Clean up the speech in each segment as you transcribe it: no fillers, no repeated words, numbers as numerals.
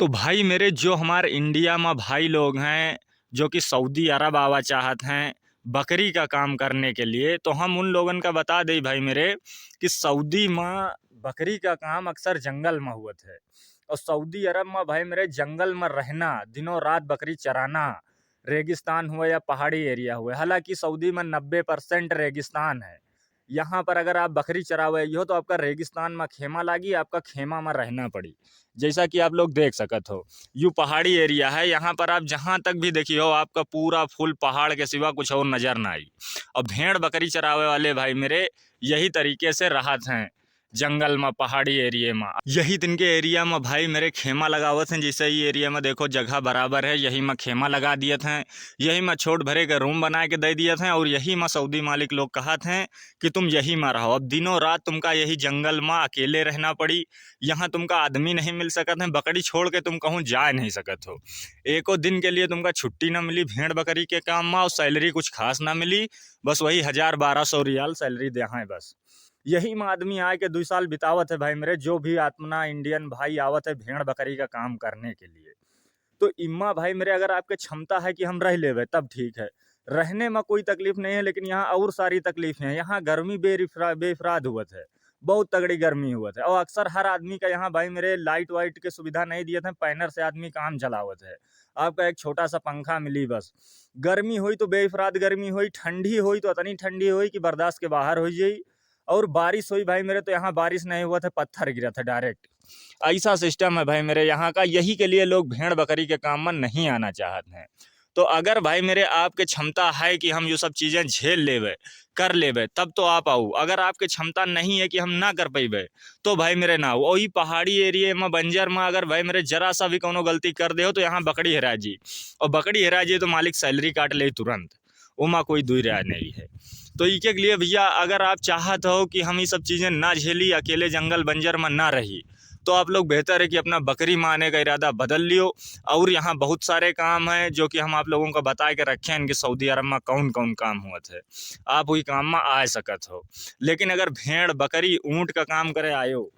तो भाई मेरे जो हमारे इंडिया में भाई लोग हैं जो कि सऊदी अरब आवा चाहत हैं बकरी का काम करने के लिए, तो हम उन लोगन का बता दें भाई मेरे कि सऊदी में बकरी का काम अक्सर जंगल में हुआ है। और सऊदी अरब में भाई मेरे जंगल में रहना, दिनों रात बकरी चराना, रेगिस्तान हुआ या पहाड़ी एरिया हुआ, हालांकि सऊदी में 90% रेगिस्तान है। यहाँ पर अगर आप बकरी चरावे हो तो आपका रेगिस्तान में खेमा लागी, आपका खेमा में रहना पड़ी। जैसा कि आप लोग देख सकत हो, यू पहाड़ी एरिया है। यहाँ पर आप जहाँ तक भी देखिए हो आपका पूरा फुल पहाड़ के सिवा कुछ और नजर ना आई। और भेड़ बकरी चरावे वाले भाई मेरे यही तरीके से राहत हैं जंगल में, पहाड़ी एरिया में। यही दिन के एरिया में भाई मेरे खेमा लगावत हैं। जैसे ये एरिया में देखो जगह बराबर है, यही में खेमा लगा दिए थे, यही में छोट भरे के रूम बना के दे दिए थे। और यही में सऊदी मालिक लोग कहा थे कि तुम यही में रहो। अब दिनों रात तुमका यही जंगल में अकेले रहना पड़ी। यहाँ तुमका आदमी नहीं मिल सकत है, बकरी छोड़ के तुम कहूँ जा नहीं सकत हो। एको दिन के लिए तुमका छुट्टी ना मिली भेड़ बकरी के काम में, और सैलरी कुछ खास ना मिली। बस वही 1000-1200 रियाल सैलरी दे हैं बस। यही में आदमी आए के 2 साल बितावत है भाई मेरे, जो भी अपना इंडियन भाई आवत है भेड़ बकरी का काम करने के लिए। तो इम्मा भाई मेरे अगर आपके क्षमता है कि हम रह लेवे तब ठीक है, रहने में कोई तकलीफ नहीं है। लेकिन यहाँ और सारी तकलीफें हैं। यहाँ गर्मी बेफराद हुआ है, बहुत तगड़ी गर्मी हुआ है। और अक्सर हर आदमी का यहाँ भाई मेरे लाइट वाइट के सुविधा नहीं दिए थे, पैनर से आदमी काम चलावत है। आपका एक छोटा सा पंखा मिली बस। गर्मी हुई तो बेफराद गर्मी हुई, ठंडी हुई तो इतनी ठंडी हुई कि बर्दाश्त के बाहर हो जाई। और बारिश हुई भाई मेरे तो यहाँ बारिश नहीं हुआ था, पत्थर गिरा था डायरेक्ट। ऐसा सिस्टम है भाई मेरे यहाँ का। यही के लिए लोग भेड़ बकरी के काम में नहीं आना चाहते हैं। तो अगर भाई मेरे आपके क्षमता है कि हम ये सब चीज़ें झेल लेवे, कर लेवे, तब तो आप आओ। अगर आपके क्षमता नहीं है कि हम ना कर पेबे तो भाई मेरे ना आओ। वही पहाड़ी एरिया में बंजर में अगर भाई मेरे जरा सा भी कोनो गलती कर दे हो तो यहाँ बकरी हेरा जी। और बकरी हेरा जी तो मालिक सैलरी काट ले तुरंत, उमा कोई दूर राय नहीं है। तो इसके लिए भैया अगर आप चाहते हो कि हम ये सब चीज़ें ना झेली, अकेले जंगल बंजर में ना रही, तो आप लोग बेहतर है कि अपना बकरी मारने का इरादा बदल लियो। और यहाँ बहुत सारे काम हैं जो कि हम आप लोगों को बता के रखे हैं कि सऊदी अरब में कौन कौन काम हुआ थे, आप वही काम में आ सकत हो। लेकिन अगर भेड़ बकरी ऊँट का काम करे आयो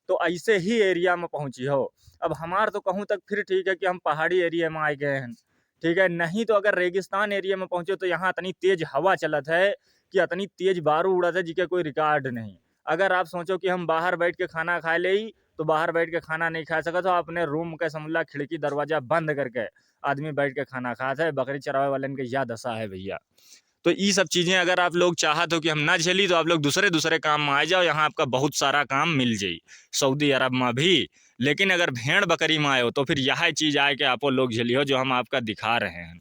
तो ऐसे ही एरिया में पहुँची हो। अब हमार तो कहूँ तक फिर ठीक है कि हम पहाड़ी एरिया में आए गए हैं, ठीक है। नहीं तो अगर रेगिस्तान एरिया में पहुंचे तो यहाँ इतनी तेज हवा चलत है कि इतनी तेज बारू उड़त है जिसके कोई रिकॉर्ड नहीं। अगर आप सोचो कि हम बाहर बैठ के खाना खा ले तो बाहर बैठ के खाना नहीं खा सकते, तो अपने रूम के समझ खिड़की दरवाजा बंद करके आदमी बैठ के खाना खाता है। बकरी चरावे वाले के यह दशा है भैया। तो ये सब चीज़ें अगर आप लोग चाहते हो कि हम ना झेली तो आप लोग दूसरे दूसरे काम में आ जाओ, यहाँ आपका बहुत सारा काम मिल जाई सऊदी अरब में भी। लेकिन अगर भेड़ बकरी में आए हो तो फिर यह चीज़ आए कि आप लोग झेलियो जो हम आपका दिखा रहे हैं।